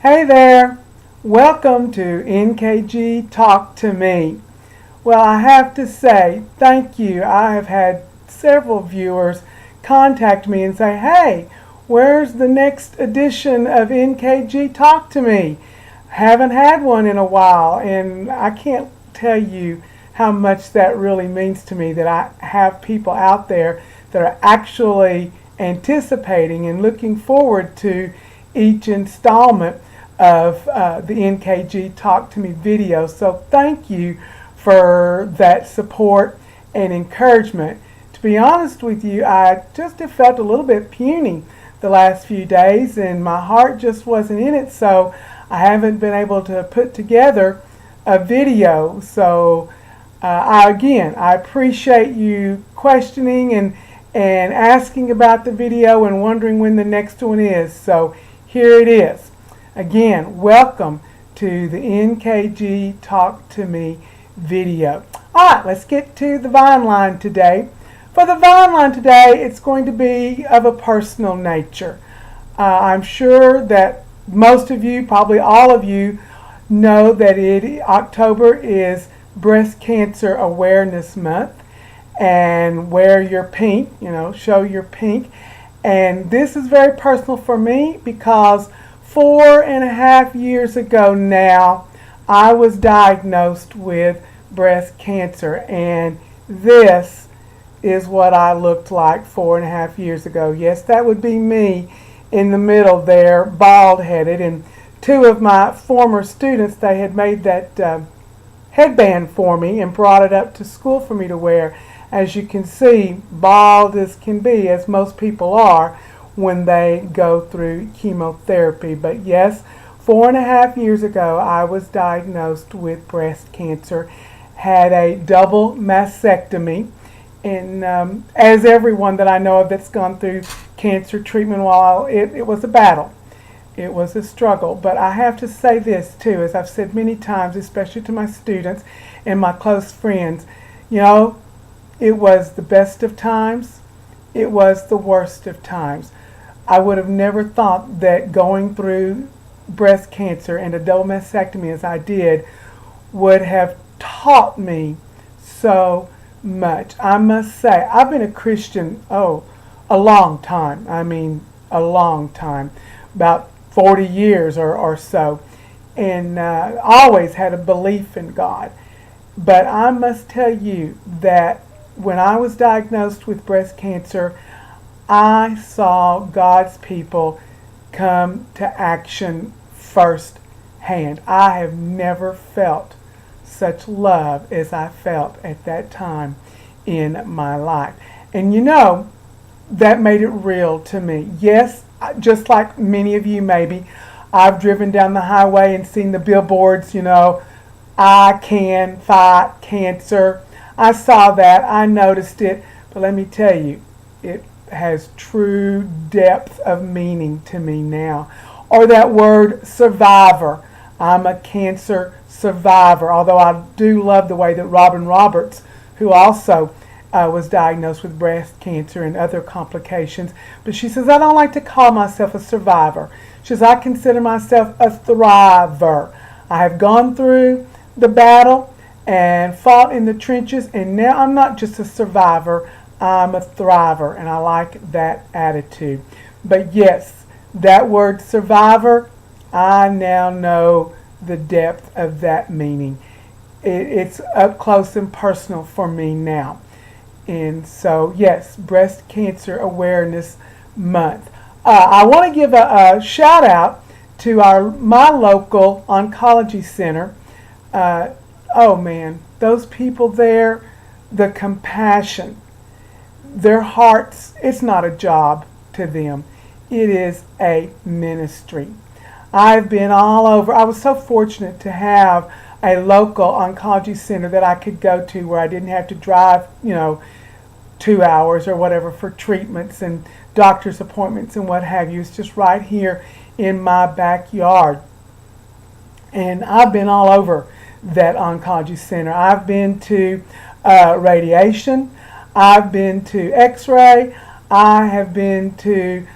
Hey there, welcome to NKG Talk to Me. Well, I have to say thank you. I have had several viewers contact me and say, hey, where's the next edition of NKG Talk to Me? Haven't had one in a while, and I can't tell you how much that really means to me that I have people out there that are actually anticipating and looking forward to each installment of the NKG Talk to Me video. So thank you for that support and encouragement. To be honest with you, I just have felt a little bit puny the last few days, and my heart just wasn't in it, so I haven't been able to put together a video. So I appreciate you questioning and asking about the video and wondering when the next one is. So here it is. Again, welcome to the NKG Talk to Me video. Alright, let's get to the Vine line today. For the Vine line today, it's going to be of a personal nature. I'm sure that most of you, probably all of you, know that October is Breast Cancer Awareness Month. And wear your pink, show your pink. And this is very personal for me because 4.5 years ago now, I was diagnosed with breast cancer, and this is what I looked like 4.5 years ago. Yes, that would be me in the middle there, bald-headed, and two of my former students, they had made that headband for me and brought it up to school for me to wear. As you can see, bald as can be, as most people are when they go through chemotherapy. But yes, 4.5 years ago, I was diagnosed with breast cancer, had a double mastectomy, and as everyone that I know of that's gone through cancer treatment, while it was a battle, it was a struggle. But I have to say this too, as I've said many times, especially to my students and my close friends, it was the best of times, it was the worst of times. I would have never thought that going through breast cancer and a double mastectomy as I did would have taught me so much. I must say, I've been a Christian, a long time. I mean, a long time, about 40 years or so, and always had a belief in God. But I must tell you that when I was diagnosed with breast cancer, I saw God's people come to action firsthand. I have never felt such love as I felt at that time in my life. And that made it real to me. Yes, just like many of you maybe, I've driven down the highway and seen the billboards, I can fight cancer. I saw that, I noticed it, but let me tell you, it has true depth of meaning to me now. Or that word survivor. I'm a cancer survivor, although I do love the way that Robin Roberts, who also was diagnosed with breast cancer and other complications, but she says, I don't like to call myself a survivor. She says, I consider myself a thriver. I have gone through the battle and fought in the trenches, and now I'm not just a survivor, I'm a thriver, and I like that attitude. But yes, that word survivor, I now know the depth of that meaning. It's up close and personal for me now. And so, yes, Breast Cancer Awareness Month. I want to give a shout out to my local oncology center. Oh man, those people there, the compassion, their hearts, it's not a job to them. It is a ministry. I've been all over. I was so fortunate to have a local oncology center that I could go to where I didn't have to drive, 2 hours or whatever for treatments and doctor's appointments and what have you. It's just right here in my backyard. And I've been all over that oncology center. I've been to radiation. I've been to x-ray. I have been to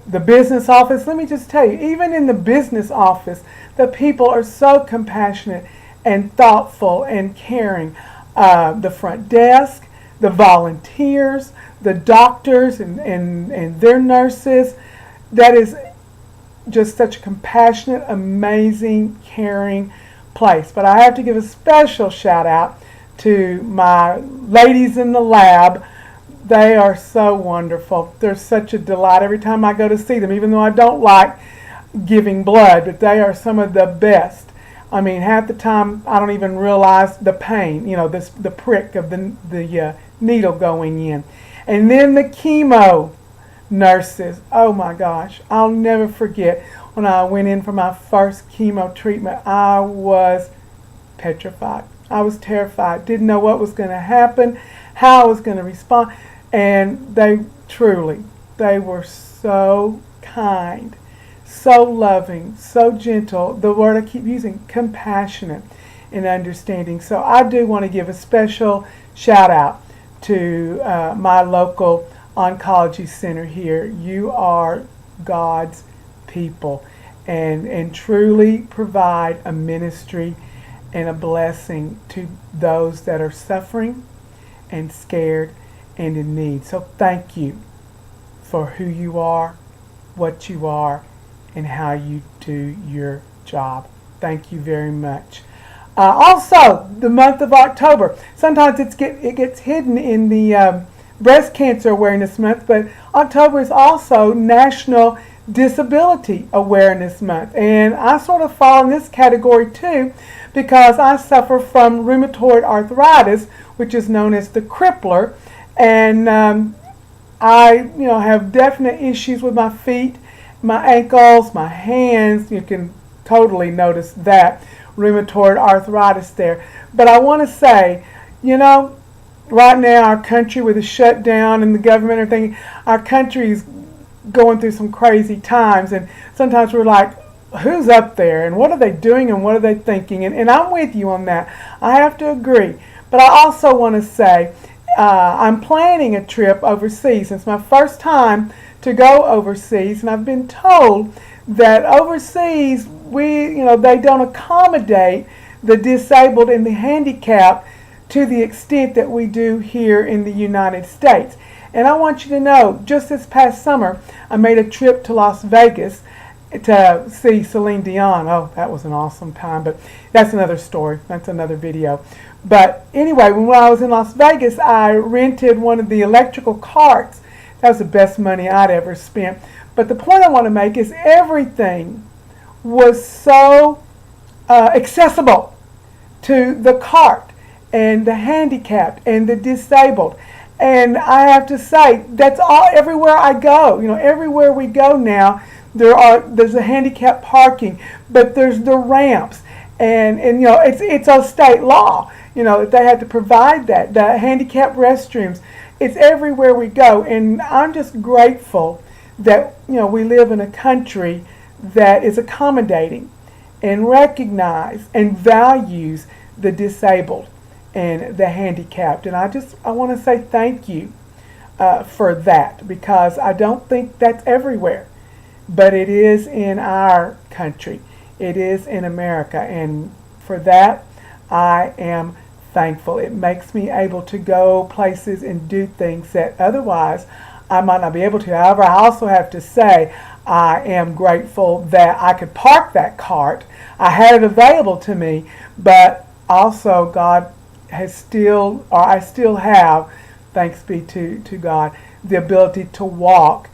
the business office. Let me just tell you, even in the business office, the people are so compassionate and thoughtful and caring. The front desk, the volunteers, the doctors and their nurses, that is just such a compassionate, amazing, caring place. But I have to give a special shout out to my ladies in the lab. They are so wonderful. They're such a delight every time I go to see them, even though I don't like giving blood, but they are some of the best. I mean, half the time I don't even realize the pain, the prick of the needle going in. And then the chemo nurses. Oh my gosh, I'll never forget when I went in for my first chemo treatment. I was petrified. I was terrified. Didn't know what was going to happen, how I was going to respond. And they were so kind, so loving, so gentle. The word I keep using, compassionate and understanding. So I do want to give a special shout out to my local oncology center here. You are God's people and truly provide a ministry and a blessing to those that are suffering and scared and in need. So thank you for who you are, what you are, and how you do your job. Thank you very much. Also, the month of October. Sometimes it gets hidden in the Breast Cancer Awareness Month, but October is also National Disability Awareness Month. And I sort of fall in this category too because I suffer from rheumatoid arthritis, which is known as the crippler. And I have definite issues with my feet, my ankles, my hands. You can totally notice that rheumatoid arthritis there. But I want to say, right now our country with the shutdown and the government and everything, our country is going through some crazy times. And sometimes we're like, who's up there and what are they doing and what are they thinking? And I'm with you on that. I have to agree. But I also want to say, I'm planning a trip overseas. It's my first time to go overseas, and I've been told that overseas they don't accommodate the disabled and the handicapped to the extent that we do here in the United States. And I want you to know, just this past summer, I made a trip to Las Vegas to see Celine Dion. Oh, that was an awesome time, but that's another story. That's another video. But anyway, when I was in Las Vegas, I rented one of the electrical carts. That was the best money I'd ever spent. But the point I want to make is everything was so accessible to the cart and the handicapped and the disabled. And I have to say, that's all everywhere I go. Everywhere we go now, there's a handicap parking, but there's the ramps. And it's a state law, they had to provide that. The handicap restrooms, it's everywhere we go. And I'm just grateful that, we live in a country that is accommodating and recognizes and values the disabled and the handicapped. And I want to say thank you for that, because I don't think that's everywhere, but it is in our country. It is in America, and for that I am thankful. It makes me able to go places and do things that otherwise I might not be able to. However, I also have to say I am grateful that I could park that cart. I had it available to me, but also God has still, or I still have, thanks be to God, the ability to walk,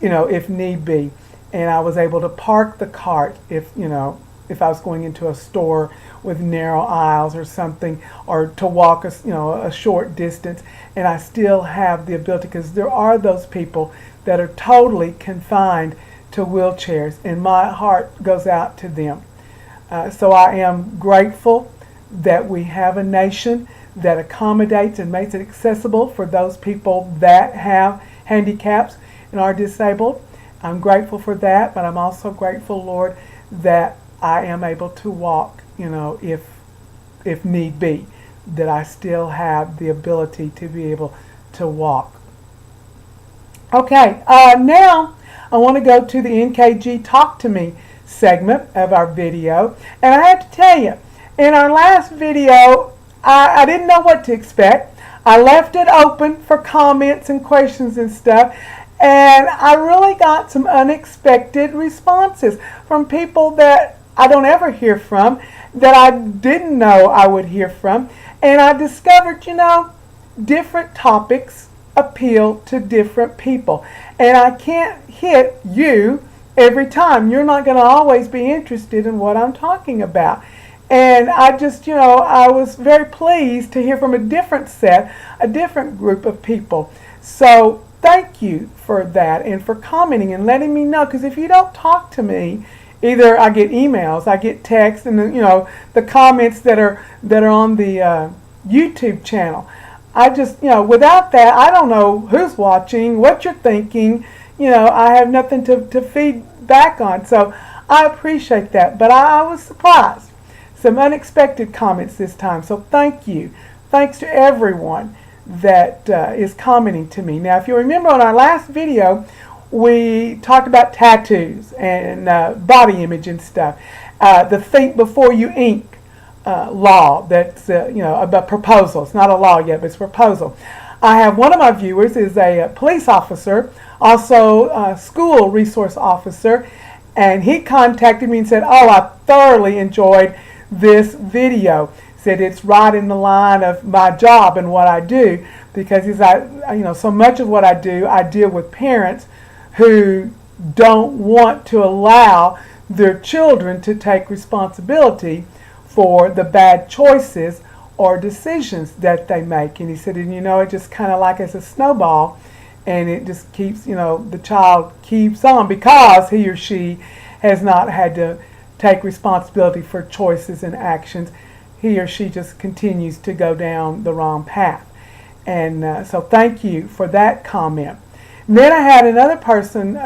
if need be. And I was able to park the cart if I was going into a store with narrow aisles or something, or to walk a short distance. And I still have the ability, because there are those people that are totally confined to wheelchairs, and my heart goes out to them. So I am grateful that we have a nation that accommodates and makes it accessible for those people that have handicaps and are disabled. I'm grateful for that, but I'm also grateful, Lord, that I am able to walk, if need be, that I still have the ability to be able to walk. Okay, now I want to go to the NKG Talk to Me segment of our video. And I have to tell you, in our last video, I didn't know what to expect. I left it open for comments and questions and stuff. And I really got some unexpected responses from people that I don't ever hear from, that I didn't know I would hear from. And I discovered, different topics appeal to different people. And I can't hit you every time. You're not going to always be interested in what I'm talking about. And I just, I was very pleased to hear from a different group of people. So thank you for that and for commenting and letting me know. Because if you don't talk to me, either I get emails, I get texts, and the comments that are on the YouTube channel. I just, without that, I don't know who's watching, what you're thinking. I have nothing to feed back on. So I appreciate that. But I was surprised. Some unexpected comments this time. So thank you. Thanks to everyone that is commenting to me. Now, if you remember on our last video, we talked about tattoos and body image and stuff. The think before you ink law that's about proposal. It's not a law yet, but it's a proposal. I have one of my viewers is a police officer, also a school resource officer, and he contacted me and said, "Oh, I thoroughly enjoyed this video." Said it's right in the line of my job and what I do, because he's so much of what I do, I deal with parents who don't want to allow their children to take responsibility for the bad choices or decisions that they make. And he said, it just kind of like it's a snowball, and it just keeps, the child keeps on because he or she has not had to take responsibility for choices and actions. He or she just continues to go down the wrong path. And so thank you for that comment. And then I had another person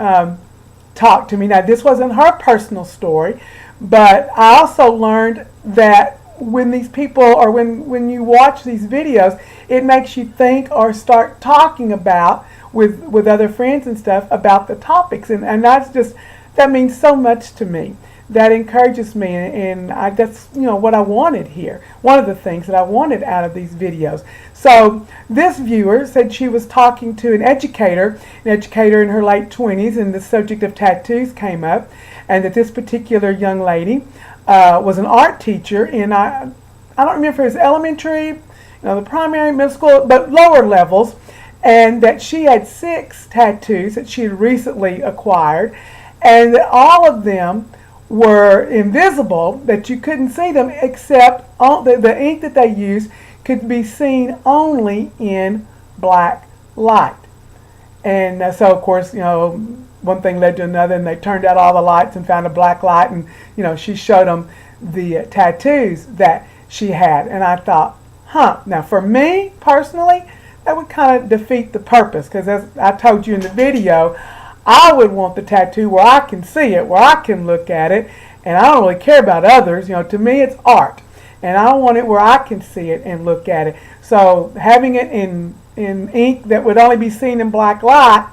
talk to me. Now, this wasn't her personal story, but I also learned that when these people, or when you watch these videos, it makes you think or start talking about with other friends and stuff about the topics. And that means so much to me. That encourages me, and that's what I wanted here. One of the things that I wanted out of these videos. So this viewer said she was talking to an educator in her late 20s, and the subject of tattoos came up, and that this particular young lady was an art teacher in I don't remember if it was elementary, the primary, middle school, but lower levels, and that she had 6 tattoos that she had recently acquired, and that all of them were invisible, that you couldn't see them, except the ink that they used could be seen only in black light. And so, of course, one thing led to another, and they turned out all the lights and found a black light, and she showed them the tattoos that she had. And I thought, now for me personally, that would kind of defeat the purpose, because as I told you in the video, I would want the tattoo where I can see it, where I can look at it, and I don't really care about others. To me it's art, and I want it where I can see it and look at it. So having it in ink that would only be seen in black light,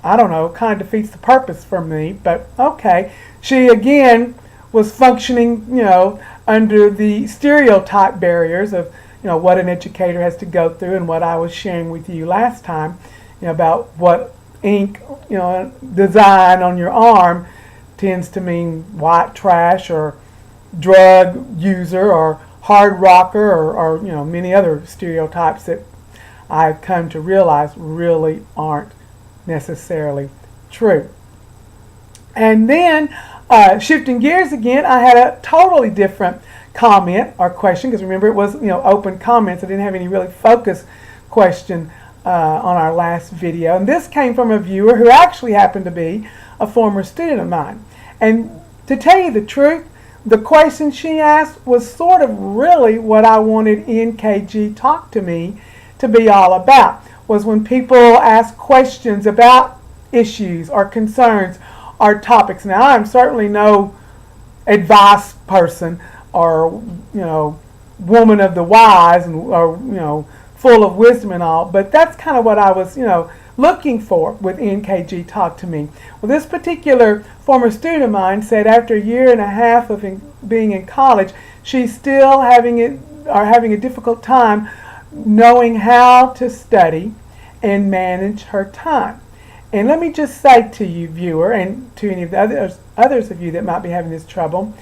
I don't know, kind of defeats the purpose for me, but okay. She again was functioning, under the stereotype barriers of, what an educator has to go through, and what I was sharing with you last time, about what ink, design on your arm tends to mean white trash or drug user or hard rocker or many other stereotypes that I've come to realize really aren't necessarily true. And then shifting gears again, I had a totally different comment or question, because remember it was open comments. I didn't have any really focused question on our last video, and this came from a viewer who actually happened to be a former student of mine. And to tell you the truth, the question she asked was sort of really what I wanted NKG Talk to Me to be all about, was when people ask questions about issues or concerns or topics. Now, I'm certainly no advice person or woman of the wise, and or full of wisdom and all, but that's kind of what I was looking for with NKG Talk to Me. Well, this particular former student of mine said after a year and a half of being in college, she's still having a difficult time knowing how to study and manage her time. And let me just say to you, viewer, and to any of the others of you that might be having this trouble,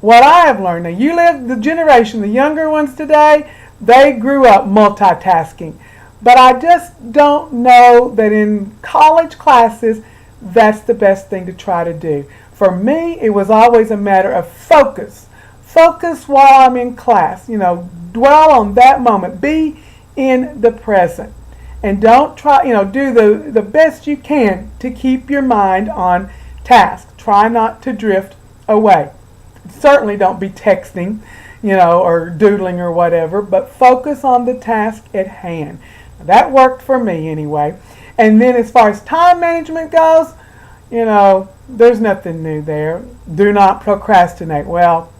what I have learned, now you live the generation, the younger ones today, they grew up multitasking. But I just don't know that in college classes, that's the best thing to try to do. For me, it was always a matter of focus. Focus while I'm in class. Dwell on that moment. Be in the present. And don't try, do the best you can to keep your mind on task. Try not to drift away. Certainly don't be texting, or doodling or whatever, but focus on the task at hand. That worked for me anyway. And then as far as time management goes, there's nothing new there. Do not procrastinate. Well,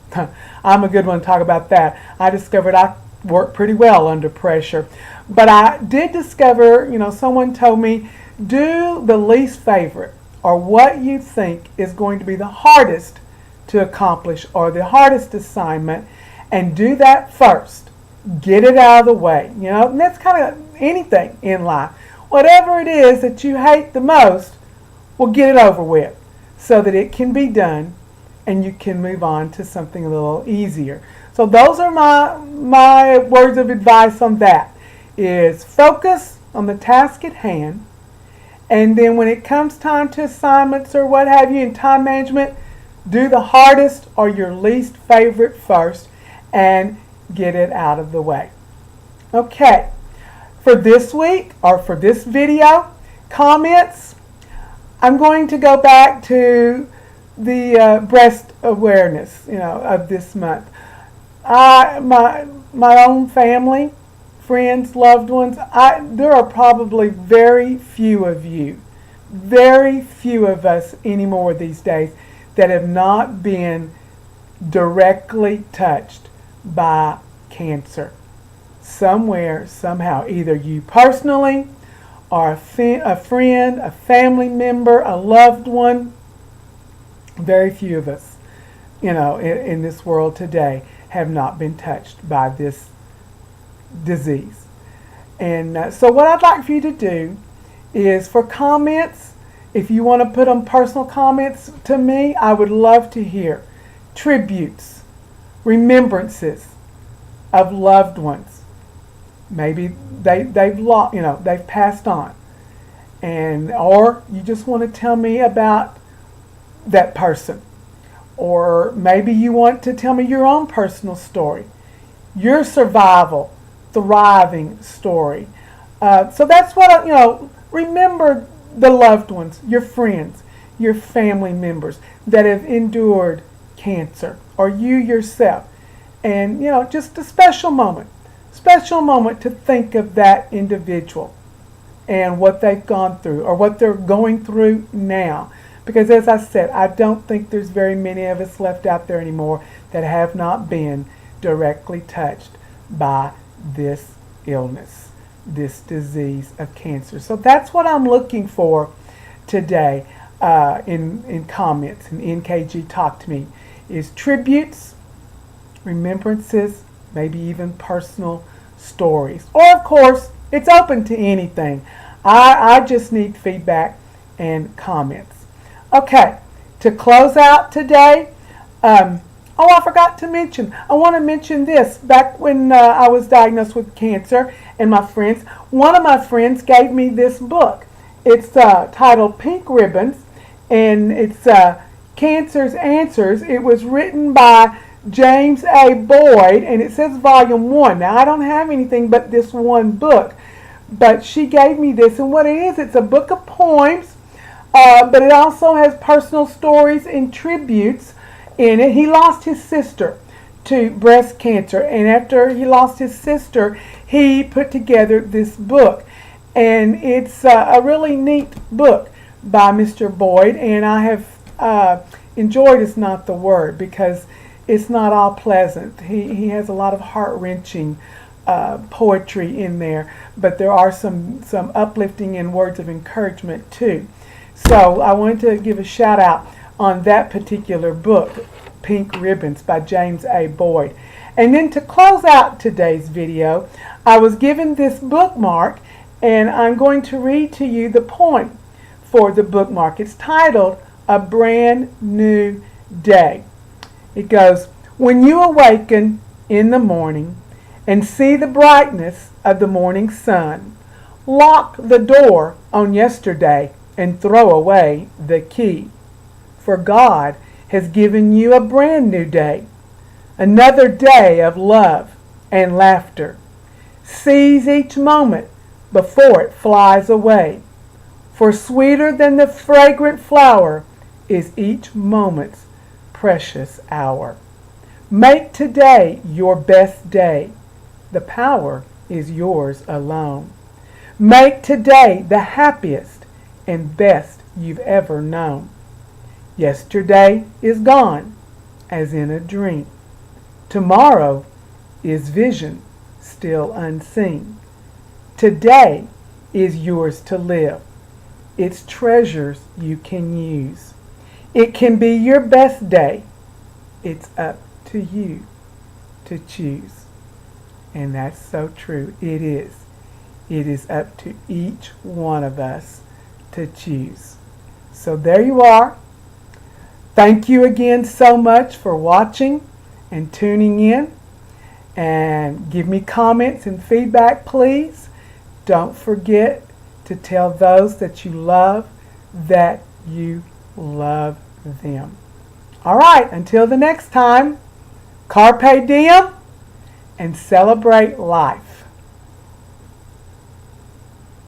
I'm a good one to talk about that. I discovered I work pretty well under pressure. But I did discover, someone told me, do the least favorite or what you think is going to be the hardest to accomplish or the hardest assignment, and do that first. Get it out of the way. And that's kind of anything in life. Whatever it is that you hate the most, well, get it over with so that it can be done and you can move on to something a little easier. So those are my words of advice on that, is focus on the task at hand, and then when it comes time to assignments or what have you in time management, do the hardest or your least favorite first and get it out of the way. Okay, for this week or for this video, comments, I'm going to go back to the breast awareness, of this month. My own family, friends, loved ones, there are probably very few of you, very few of us anymore these days that have not been directly touched by cancer. Somewhere, somehow, either you personally or a friend, a family member, a loved one. Very few of us, in this world today have not been touched by this disease. And so what I'd like for you to do is, for comments, if you want to put them personal comments to me, I would love to hear tributes, remembrances of loved ones. Maybe they've passed on, or you just want to tell me about that person, or maybe you want to tell me your own personal story, your survival, thriving story. So that's what remember the loved ones, your friends, your family members that have endured cancer, or you yourself, and just a special moment to think of that individual and what they've gone through or what they're going through now. Because as I said, I don't think there's very many of us left out there anymore that have not been directly touched by this illness, this disease of cancer. So that's what I'm looking for today in comments in NKG Talk to Me, is tributes, remembrances, maybe even personal stories. Or of course, it's open to anything. I just need feedback and comments. Okay, to close out today, I forgot to mention, I want to mention this. Back when I was diagnosed with cancer, and one of my friends gave me this book. It's titled Pink Ribbons, and it's Cancer's Answers. It was written by James A. Boyd, and it says Volume 1. Now, I don't have anything but this one book, but she gave me this, and what it is, it's a book of poems, but it also has personal stories and tributes in it. He lost his sister to breast cancer, and after he lost his sister, he put together this book, and it's a really neat book by Mr. Boyd, and I have enjoyed is not the word, because it's not all pleasant. He has a lot of heart-wrenching poetry in there, but there are some uplifting and words of encouragement too. So I wanted to give a shout out on that particular book, Pink Ribbons by James A. Boyd. And then to close out today's video, I was given this bookmark, and I'm going to read to you the poem for the bookmark. It's titled A Brand New Day. It goes, when you awaken in the morning and see the brightness of the morning sun, lock the door on yesterday and throw away the key. For God has given you a brand new day, another day of love and laughter. Seize each moment before it flies away, for sweeter than the fragrant flower is each moment's precious hour. Make today your best day. The power is yours alone. Make today the happiest and best you've ever known. Yesterday is gone, as in a dream. Tomorrow is vision still unseen. Today is yours to live. It's treasures you can use. It can be your best day. It's up to you to choose. And that's so true. It is. It is up to each one of us to choose. So there you are. Thank you again so much for watching and tuning in. And give me comments and feedback, please. Don't forget to tell those that you love that you love them. All right, until the next time, carpe diem and celebrate life.